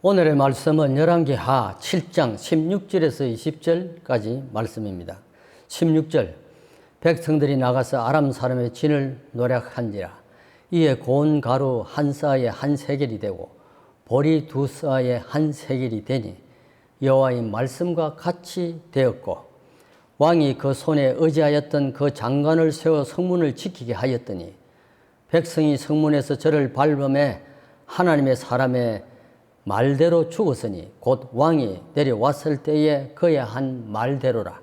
오늘의 말씀은 열왕기하 7장 16절에서 20절까지 말씀입니다. 16절, 백성들이 나가서 아람 사람의 진을 노략한지라. 이에 고운 가루 한 사에 한 세겔이 되고 보리 두 사에 한 세겔이 되니 여호와의 말씀과 같이 되었고, 왕이 그 손에 의지하였던 그 장관을 세워 성문을 지키게 하였더니 백성이 성문에서 저를 밟음에 하나님의 사람의 말대로 죽었으니 곧 왕이 내려왔을 때에 그의 한 말대로라.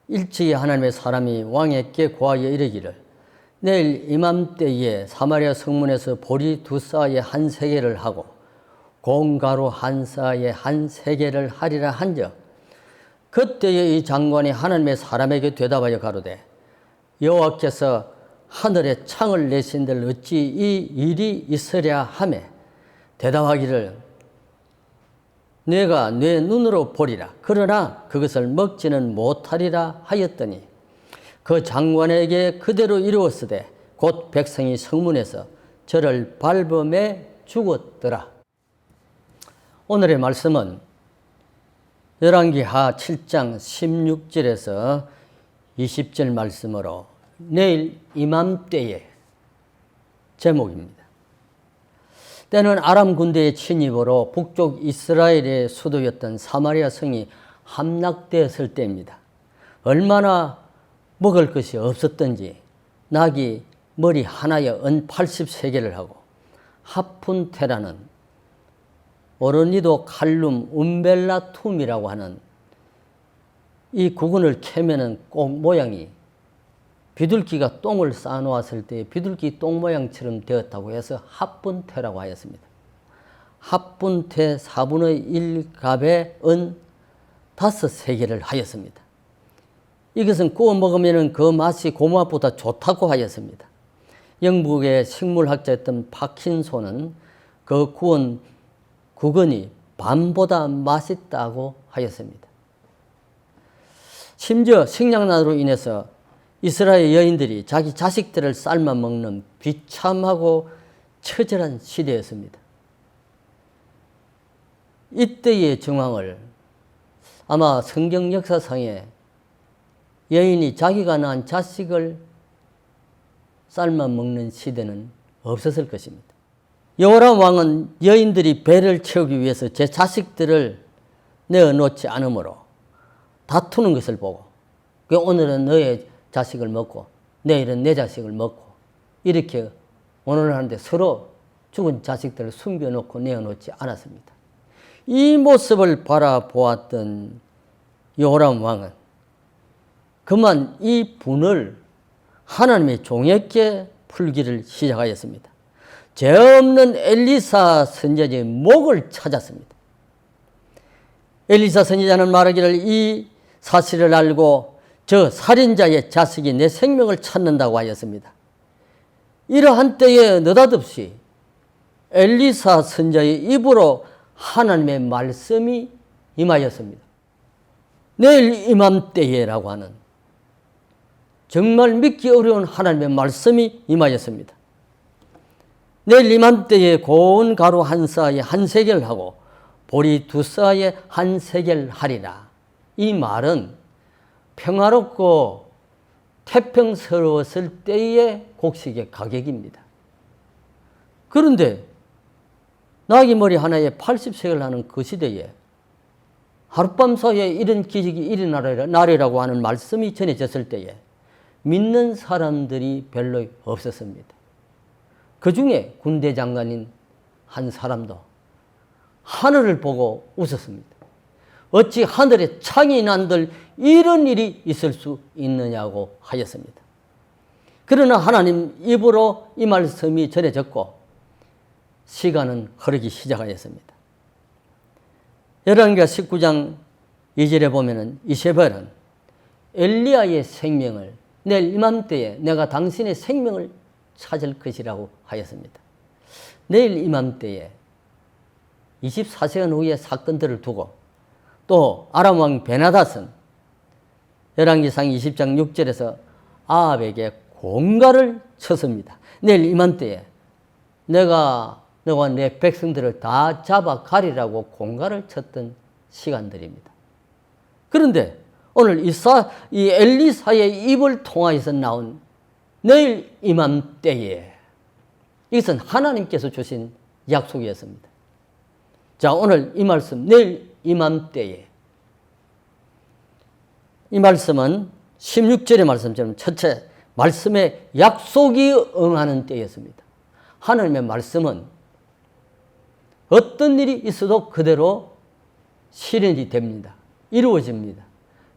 일찍이 하나님의 사람이 왕에게 고하여 이르기를, 내일 이맘때에 사마리아 성문에서 보리 두 사에 한 세겔을 하고 고운 가루 한 사에 한 세겔을 하리라 한즉, 그때에 이 장관이 하나님의 사람에게 대답하여 가로되, 여호와께서 하늘에 창을 내신들 어찌 이 일이 있으랴 하매 대답하기를, 내가 내 눈으로 보리라. 그러나 그것을 먹지는 못하리라 하였더니 그 장관에게 그대로 이루었으되 곧 백성이 성문에서 저를 밟음에 죽었더라. 오늘의 말씀은 열왕기하 7장 16절에서 20절 말씀으로 내일 이맘때의 제목입니다. 때는 아람 군대의 침입으로 북쪽 이스라엘의 수도였던 사마리아 성이 함락되었을 때입니다. 얼마나 먹을 것이 없었던지 나귀 머리 하나에 은 80세겔을 하고 하푼테라는 오르니도 칼룸 움벨라툼이라고 하는 이 구근을 캐면은 꼭 모양이 비둘기가 똥을 쌓아놓았을 때 비둘기 똥 모양처럼 되었다고 해서 하푼테라고 하였습니다. 하푼테 4분의 1갑에 은 5세겔을 하였습니다. 이것은 구워 먹으면 그 맛이 고맛보다 좋다고 하였습니다. 영국의 식물학자였던 파킨손은 그 구운 구근이 밤보다 맛있다고 하였습니다. 심지어 식량난으로 인해서 이스라엘 여인들이 자기 자식들을 삶아 먹는 비참하고 처절한 시대였습니다. 이때의 정황을 아마 성경 역사상에 여인이 자기가 낳은 자식을 삶아 먹는 시대는 없었을 것입니다. 여호람 왕은 여인들이 배를 채우기 위해서 제 자식들을 내어놓지 않으므로 다투는 것을 보고, 오늘은 너의 자식을 먹고 내일은 내 자식을 먹고 이렇게 오늘 하는데 서로 죽은 자식들을 숨겨놓고 내어놓지 않았습니다. 이 모습을 바라보았던 여호람 왕은 그만 이 분을 하나님의 종에게 풀기를 시작하였습니다. 죄 없는 엘리사 선지자의 목을 찾았습니다. 엘리사 선지자는 말하기를, 이 사실을 알고 저 살인자의 자식이 내 생명을 찾는다고 하였습니다. 이러한 때에 느닷없이 엘리사 선지자의 입으로 하나님의 말씀이 임하였습니다. 내일 이맘때에라고 하는 정말 믿기 어려운 하나님의 말씀이 임하였습니다. 내일 이맘때에 고운 가루 한 사에 한 세겔 하고 보리 두 사에 한 세겔 하리라. 이 말은 평화롭고 태평스러웠을 때의 곡식의 가격입니다. 그런데 나귀 머리 하나에 80세겔 하는 그 시대에 하룻밤 사이에 이런 기적이 일어나리라고 하는 말씀이 전해졌을 때에 믿는 사람들이 별로 없었습니다. 그 중에 군대 장관인 한 사람도 하늘을 보고 웃었습니다. 어찌 하늘에 창이 난들 이런 일이 있을 수 있느냐고 하였습니다. 그러나 하나님 입으로 이 말씀이 전해졌고 시간은 흐르기 시작하였습니다. 열왕기하 19장 2절에 보면은 이세벨은 엘리야의 생명을 내일 이맘때에 내가 당신의 생명을 찾을 것이라고 하였습니다. 내일 이맘때에 24시간 후의 사건들을 두고 또 아람 왕 베나닷은 열왕기상 20장 6절에서 아합에게 공갈을 쳤습니다. 내일 이맘때에 내가 너와 내 백성들을 다 잡아 가리라고 공갈을 쳤던 시간들입니다. 그런데 오늘 이 엘리사의 입을 통하여서 나온 내일 이맘때에 이것은 하나님께서 주신 약속이었습니다. 자, 오늘 이 말씀 내일 이맘때에 이 말씀은 16절의 말씀처럼 첫째 말씀에 약속이 응하는 때였습니다. 하나님의 말씀은 어떤 일이 있어도 그대로 실현이 됩니다. 이루어집니다.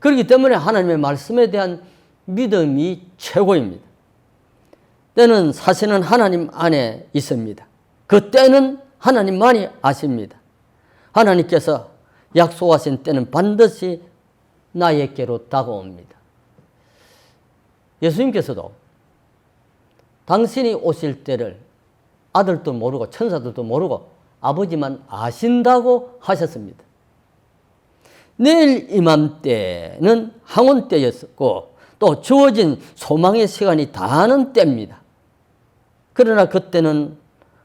그렇기 때문에 하나님의 말씀에 대한 믿음이 최고입니다. 때는 사실은 하나님 안에 있습니다. 그 때는 하나님만이 아십니다. 하나님께서 약속하신 때는 반드시 나에게로 다가옵니다. 예수님께서도 당신이 오실 때를 아들도 모르고 천사들도 모르고 아버지만 아신다고 하셨습니다. 내일 이맘때는 항원 때였고 또 주어진 소망의 시간이 다하는 때입니다. 그러나 그때는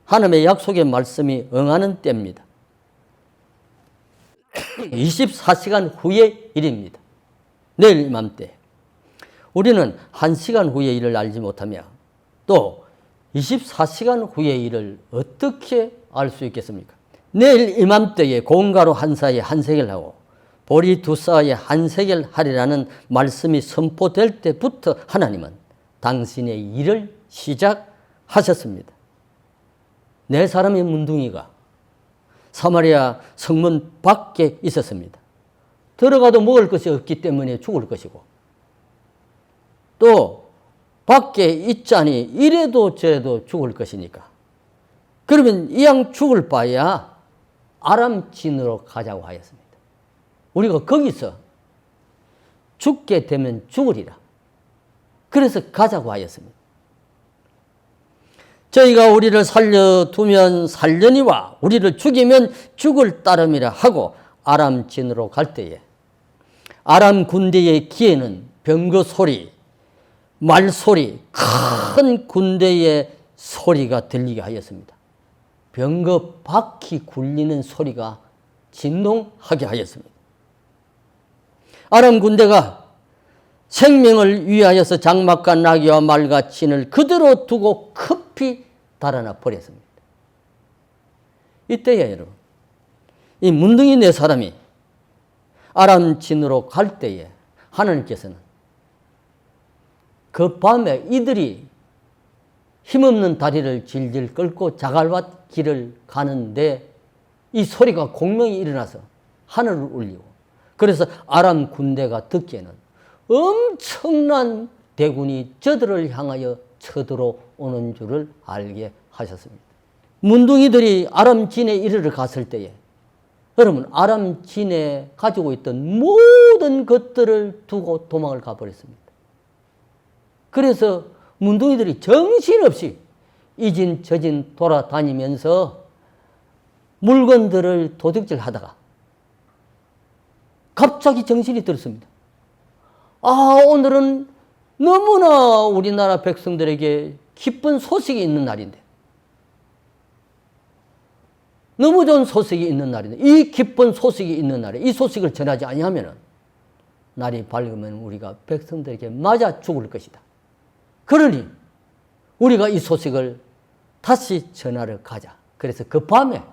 하나님의 약속의 말씀이 응하는 때입니다. 24시간 후의 일입니다. 내일 이맘때. 우리는 1시간 후의 일을 알지 못하며 또 24시간 후의 일을 어떻게 알 수 있겠습니까? 내일 이맘때에 공가로 한 사이에 한 세겔하고 보리 두 사이에 한 세겔 하리라는 말씀이 선포될 때부터 하나님은 당신의 일을 시작하셨습니다. 네 사람의 문둥이가 사마리아 성문 밖에 있었습니다. 들어가도 먹을 것이 없기 때문에 죽을 것이고 또 밖에 있자니 이래도 저래도 죽을 것이니까 그러면 이왕 죽을 바에야 아람진으로 가자고 하였습니다. 우리가 거기서 죽게 되면 죽으리라. 그래서 가자고 하였습니다. 저희가 우리를 살려두면 살려니와 우리를 죽이면 죽을 따름이라 하고 아람진으로 갈 때에 아람 군대의 귀에는 병거 소리, 말소리, 큰 군대의 소리가 들리게 하였습니다. 병거 바퀴 굴리는 소리가 진동하게 하였습니다. 아람 군대가 생명을 위하여서 장막과 나귀와 말과 진을 그대로 두고 급히 달아나 버렸습니다. 이때에 여러분, 이 문둥이 네 사람이 아람진으로 갈 때에 하나님께서는 그 밤에 이들이 힘없는 다리를 질질 끌고 자갈밭 길을 가는데 이 소리가 공명이 일어나서 하늘을 울리고 그래서 아람 군대가 듣기에는 엄청난 대군이 저들을 향하여 쳐들어오는 줄을 알게 하셨습니다. 문둥이들이 아람진에 이르러 갔을 때에 여러분 아람진에 가지고 있던 모든 것들을 두고 도망을 가버렸습니다. 그래서 문둥이들이 정신없이 이진 저진 돌아다니면서 물건들을 도둑질하다가 갑자기 정신이 들었습니다. 아, 오늘은 너무나 우리나라 백성들에게 기쁜 소식이 있는 날인데 너무 좋은 소식이 있는 날인데 이 기쁜 소식이 있는 날에 이 소식을 전하지 아니하면 날이 밝으면 우리가 백성들에게 맞아 죽을 것이다. 그러니 우리가 이 소식을 다시 전하러 가자. 그래서 그 밤에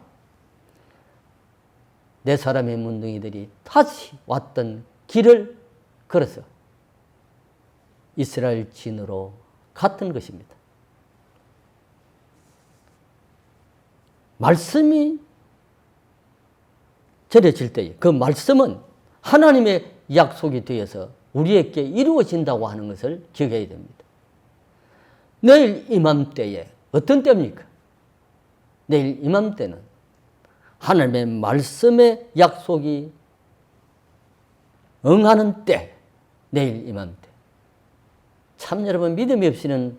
네 사람의 문둥이들이 다시 왔던 길을 걸어서 이스라엘 진으로 갔던 것입니다. 말씀이 전해질 때에 그 말씀은 하나님의 약속이 되어서 우리에게 이루어진다고 하는 것을 기억해야 됩니다. 내일 이맘때에 어떤 때입니까? 내일 이맘때는 하나님의 말씀의 약속이 응하는 때, 내일 이맘때. 참 여러분 믿음이 없이는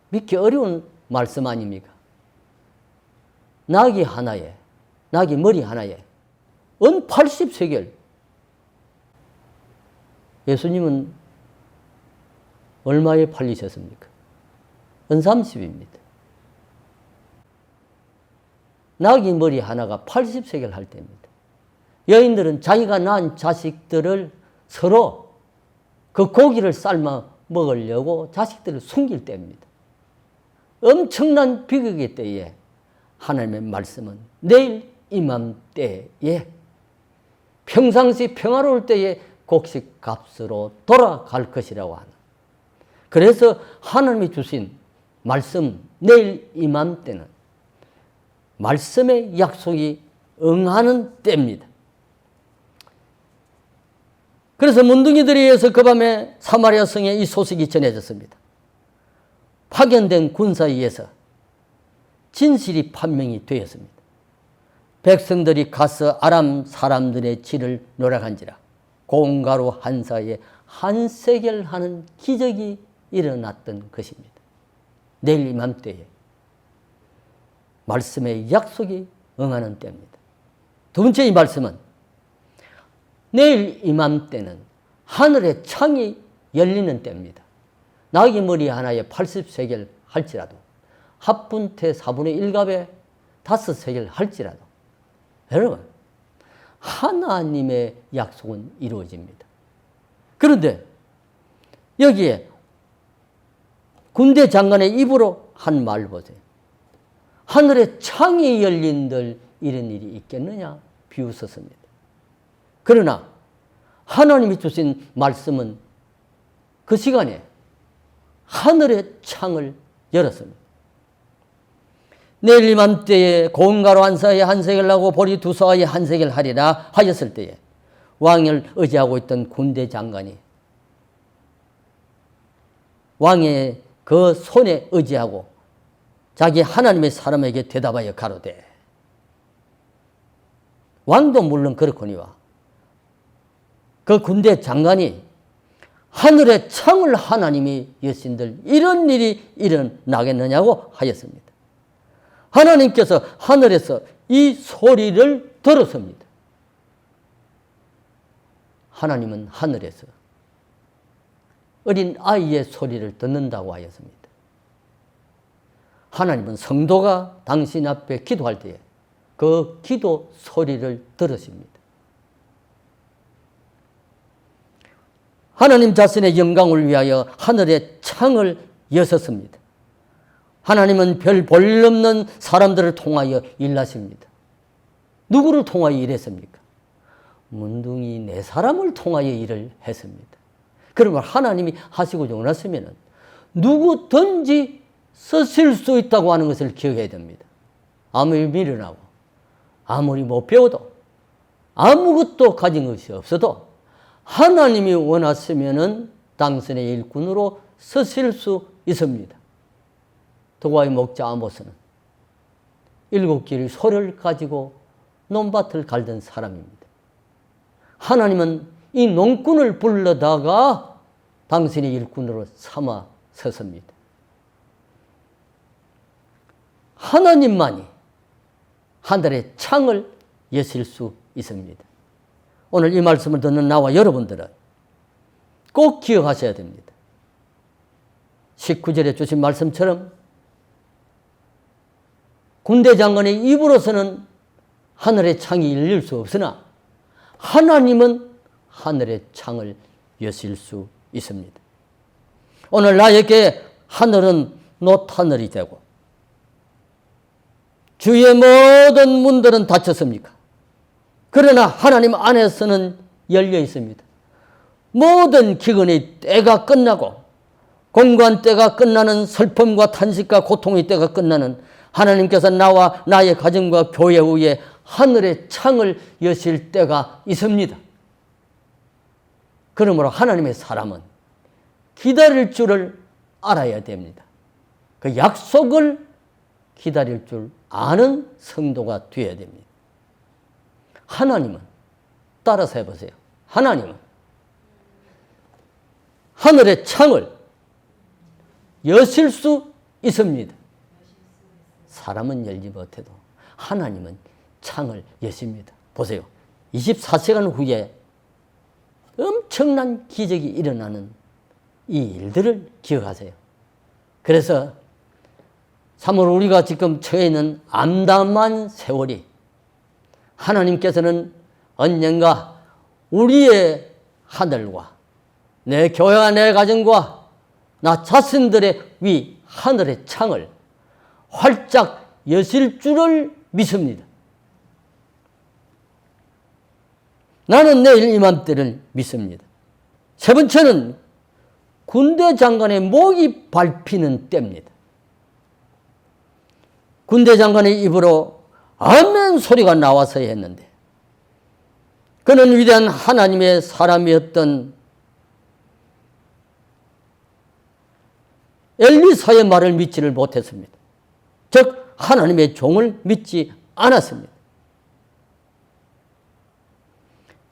믿기 어려운 말씀 아닙니까? 나귀 하나에, 나귀 머리 하나에 은 80세겔. 예수님은 얼마에 팔리셨습니까? 은 30입니다. 나귀 머리 하나가 80세겔 할 때입니다. 여인들은 자기가 낳은 자식들을 서로 그 고기를 삶아 먹으려고 자식들을 숨길 때입니다. 엄청난 비극의 때에 하나님의 말씀은 내일 이맘때에 평상시 평화로울 때에 곡식 값으로 돌아갈 것이라고 하는. 그래서 하나님이 주신 말씀 내일 이맘때는 말씀의 약속이 응하는 때입니다. 그래서 문둥이들에 의해서 그 밤에 사마리아 성에 이 소식이 전해졌습니다. 파견된 군사에 의해서 진실이 판명이 되었습니다. 백성들이 가서 아람 사람들의 진을 노력한지라 고운가루 한 사에 한 세겔 하는 기적이 일어났던 것입니다. 내일 이맘때에 말씀의 약속이 응하는 때입니다. 두 번째 이 말씀은 내일 이맘때는 하늘의 창이 열리는 때입니다. 나귀 머리 하나에 80세겔 할지라도 합분태 4분의 1갑에 5세겔 할지라도 여러분 하나님의 약속은 이루어집니다. 그런데 여기에 군대 장관의 입으로 한 말 보세요. 하늘의 창이 열린들 이런 일이 있겠느냐 비웃었습니다. 그러나 하나님이 주신 말씀은 그 시간에 하늘의 창을 열었습니다. 내일 이맘때에 고운가루 한 사에 한 세겔 하고 보리 두 사에 한 세겔 하리라 하였을 때에 왕을 의지하고 있던 군대 장관이 왕의 그 손에 의지하고 자기 하나님의 사람에게 대답하여 가로되 왕도 물론 그렇거니와 그 군대 장관이 하늘의 창을 하나님이 여신들 이런 일이 일어나겠느냐고 하였습니다. 하나님께서 하늘에서 이 소리를 들었습니다. 하나님은 하늘에서 어린 아이의 소리를 듣는다고 하였습니다. 하나님은 성도가 당신 앞에 기도할 때에 그 기도 소리를 들으십니다. 하나님 자신의 영광을 위하여 하늘의 창을 여셨습니다. 하나님은 별 볼일 없는 사람들을 통하여 일하십니다. 누구를 통하여 일했습니까? 문둥이 네 사람을 통하여 일을 했습니다. 그러면 하나님이 하시고 원하시면 누구든지 쓰실 수 있다고 하는 것을 기억해야 됩니다. 아무리 미련하고 아무리 못 배워도 아무것도 가진 것이 없어도 하나님이 원하시면 당신의 일꾼으로 쓰실 수 있습니다. 도가의 목자 아모스는 7개의 소를 가지고 논밭을 갈던 사람입니다. 하나님은 이 농꾼을 불러다가 당신의 일꾼으로 삼아 섰습니다. 하나님만이 하늘의 창을 여실 수 있습니다. 오늘 이 말씀을 듣는 나와 여러분들은 꼭 기억하셔야 됩니다. 19절에 주신 말씀처럼 군대 장관의 입으로서는 하늘의 창이 열릴 수 없으나 하나님은 하늘의 창을 여실 수 있습니다. 오늘 나에게 하늘은 놋하늘이 되고 주의 모든 문들은 닫혔습니까? 그러나 하나님 안에서는 열려 있습니다. 모든 기근의 때가 끝나고 공고한 때가 끝나는 슬픔과 탄식과 고통의 때가 끝나는 하나님께서 나와 나의 가정과 교회 위에 하늘의 창을 여실 때가 있습니다. 그러므로 하나님의 사람은 기다릴 줄을 알아야 됩니다. 그 약속을 기다릴 줄 아는 성도가 되어야 됩니다. 하나님은 따라서 해보세요. 하나님은 하늘의 창을 여실 수 있습니다. 사람은 열지 못해도 하나님은 창을 여십니다. 보세요. 24시간 후에 엄청난 기적이 일어나는 이 일들을 기억하세요. 그래서 참으로 우리가 지금 처해 있는 암담한 세월이 하나님께서는 언젠가 우리의 하늘과 내 교회와 내 가정과 나 자신들의 위 하늘의 창을 활짝 여실 줄을 믿습니다. 나는 내일 이맘때를 믿습니다. 세 번째는 군대 장관의 목이 밟히는 때입니다. 군대 장관의 입으로 아멘 소리가 나와서야 했는데 그는 위대한 하나님의 사람이었던 엘리사의 말을 믿지를 못했습니다. 즉 하나님의 종을 믿지 않았습니다.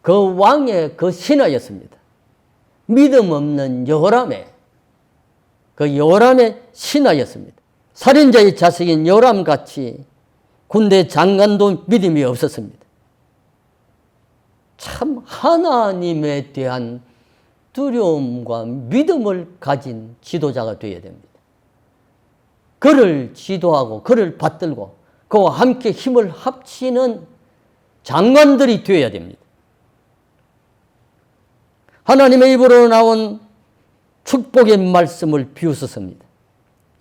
그 왕의 그 신하였습니다. 믿음 없는 여호람의 그 여호람의 신하였습니다. 살인자의 자식인 여호람같이 군대 장관도 믿음이 없었습니다. 참 하나님에 대한 두려움과 믿음을 가진 지도자가 되어야 됩니다. 그를 지도하고 그를 받들고 그와 함께 힘을 합치는 장관들이 되어야 됩니다. 하나님의 입으로 나온 축복의 말씀을 비웃었습니다.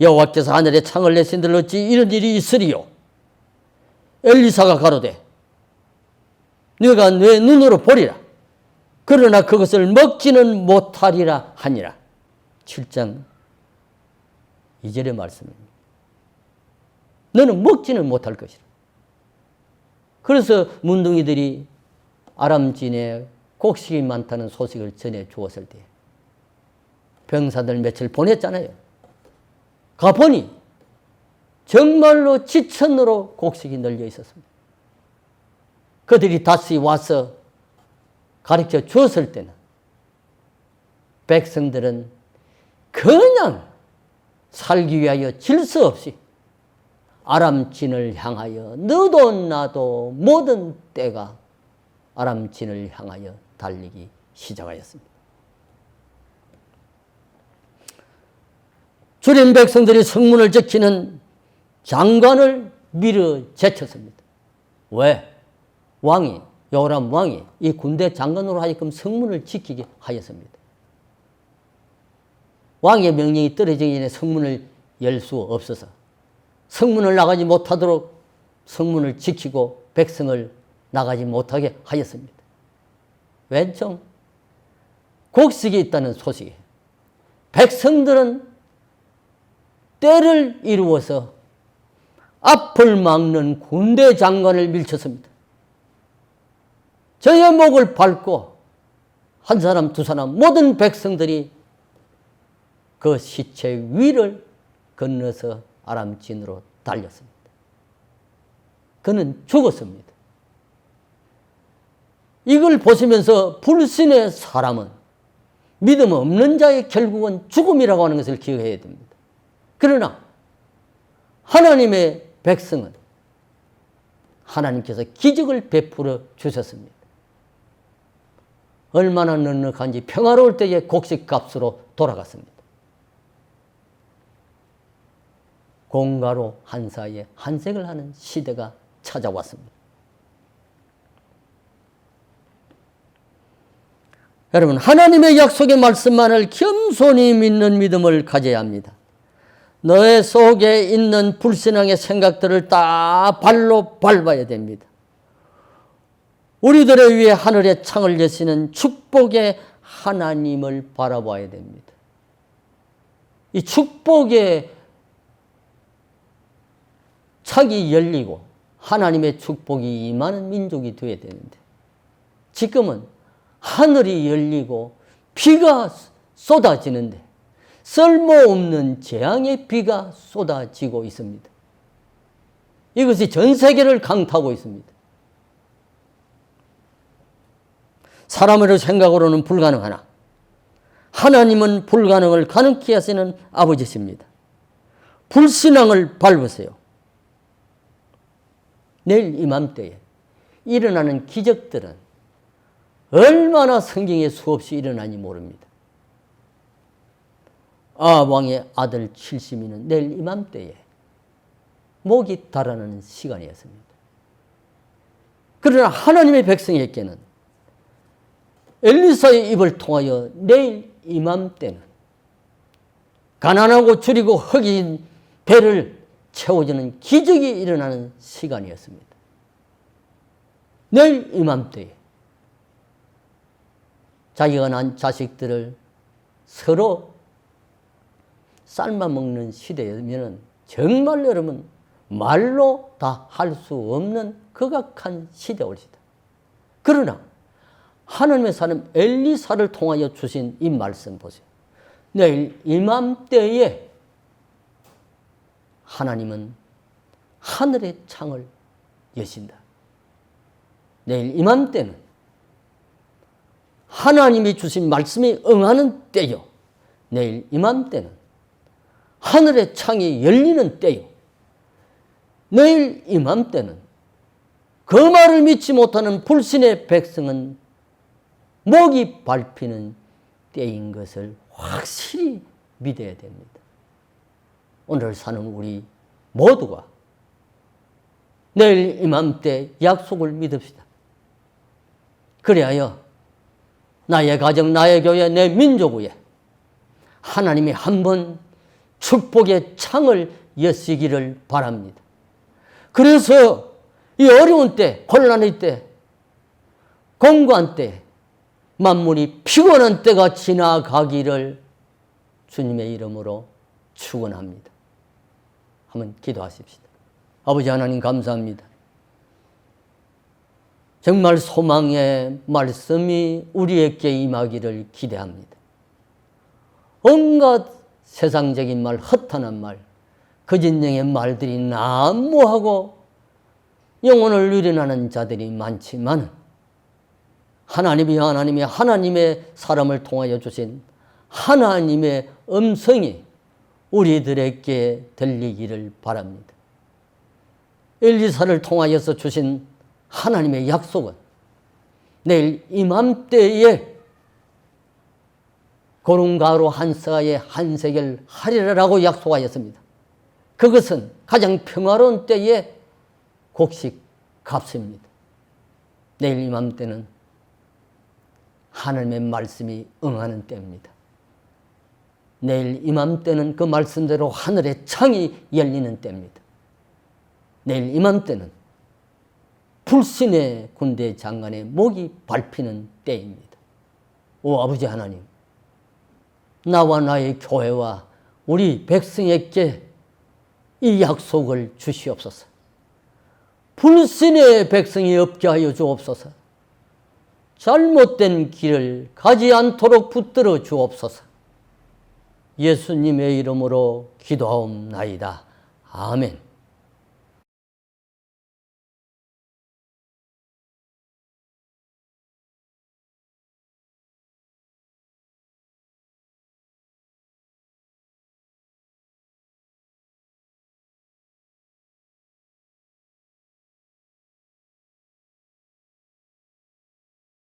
여호와께서 하늘에 창을 내신들 어찌 이런 일이 있으리요. 엘리사가 가로되 네가 내 눈으로 보리라. 그러나 그것을 먹지는 못하리라 하니라. 7장 2절의 말씀입니다. 너는 먹지는 못할 것이라. 그래서 문둥이들이 아람진에 곡식이 많다는 소식을 전해 주었을 때 병사들 며칠 보냈잖아요. 가보니 정말로 지천으로 곡식이 널려 있었습니다. 그들이 다시 와서 가르쳐 주었을 때는 백성들은 그냥 살기 위하여 질 수 없이 아람진을 향하여 너도 나도 모든 때가 아람진을 향하여 달리기 시작하였습니다. 주린 백성들이 성문을 지키는 장관을 밀어 제쳤습니다. 왜? 왕이, 여호람 왕이 이 군대 장관으로 하여금 성문을 지키게 하였습니다. 왕의 명령이 떨어지기 전에 성문을 열 수 없어서 성문을 나가지 못하도록 성문을 지키고 백성을 나가지 못하게 하였습니다. 왼쪽 곡식이 있다는 소식에 백성들은 때를 이루어서 앞을 막는 군대 장관을 밀쳤습니다. 저의 목을 밟고 한 사람 두 사람 모든 백성들이 그 시체 위를 건너서 아람진으로 달렸습니다. 그는 죽었습니다. 이걸 보시면서 불신의 사람은 믿음 없는 자의 결국은 죽음이라고 하는 것을 기억해야 됩니다. 그러나 하나님의 백성은 하나님께서 기적을 베풀어 주셨습니다. 얼마나 넉넉한지 평화로울 때에 곡식값으로 돌아갔습니다. 공가로 한사에 한색을 하는 시대가 찾아왔습니다. 여러분, 하나님의 약속의 말씀만을 겸손히 믿는 믿음을 가져야 합니다. 너의 속에 있는 불신앙의 생각들을 다 발로 밟아야 됩니다. 우리들을 위해 하늘의 창을 여시는 축복의 하나님을 바라봐야 됩니다. 이 축복의 창이 열리고 하나님의 축복이 임하는 민족이 되어야 되는데 지금은 하늘이 열리고 비가 쏟아지는데 쓸모없는 재앙의 비가 쏟아지고 있습니다. 이것이 전 세계를 강타하고 있습니다. 사람의 생각으로는 불가능하나 하나님은 불가능을 가능케 하시는 아버지십니다. 불신앙을 밟으세요. 내일 이맘때에 일어나는 기적들은 얼마나 성경에 수없이 일어나니 모릅니다. 아합 왕의 아들 칠시미는 내일 이맘때에 목이 달아나는 시간이었습니다. 그러나 하나님의 백성에게는 엘리사의 입을 통하여 내일 이맘때는 가난하고 줄이고 흙인 배를 채워주는 기적이 일어나는 시간이었습니다. 내일 이맘때에 자기가 낳은 자식들을 서로 삶아 먹는 시대면 정말 여러분 말로 다 할 수 없는 극악한 시대가 올 시다. 그러나 하나님의 사람 엘리사를 통하여 주신 이 말씀 보세요. 내일 이맘때에 하나님은 하늘의 창을 여신다. 내일 이맘때는 하나님이 주신 말씀이 응하는 때요. 내일 이맘때는 하늘의 창이 열리는 때요. 내일 이맘때는 그 말을 믿지 못하는 불신의 백성은 목이 밟히는 때인 것을 확실히 믿어야 됩니다. 오늘 사는 우리 모두가 내일 이맘때 약속을 믿읍시다. 그리하여 나의 가정, 나의 교회, 내 민족 위에 하나님이 한번 축복의 창을 여시기를 바랍니다. 그래서 이 어려운 때, 혼란의 때, 공고한 때, 만물이 피곤한 때가 지나가기를 주님의 이름으로 축원합니다. 한번 기도하십시다. 아버지 하나님 감사합니다. 정말 소망의 말씀이 우리에게 임하기를 기대합니다. 온갖 세상적인 말, 허탄한 말, 거짓령의 말들이 난무하고 영혼을 유린하는 자들이 많지만 하나님의 사람을 통하여 주신 하나님의 음성이 우리들에게 들리기를 바랍니다. 엘리사를 통하여서 주신 하나님의 약속은 내일 이맘때에 고름가루 한 서가에 한 세겔 하리라라고 약속하였습니다. 그것은 가장 평화로운 때에 곡식 값입니다. 내일 이맘때는 하나님의 말씀이 응하는 때입니다. 내일 이맘때는 그 말씀대로 하늘의 창이 열리는 때입니다. 내일 이맘때는 불신의 군대 장관의 목이 밟히는 때입니다. 오 아버지 하나님, 나와 나의 교회와 우리 백성에게 이 약속을 주시옵소서. 불신의 백성이 없게 하여 주옵소서. 잘못된 길을 가지 않도록 붙들어 주옵소서. 예수님의 이름으로 기도하옵나이다. 아멘.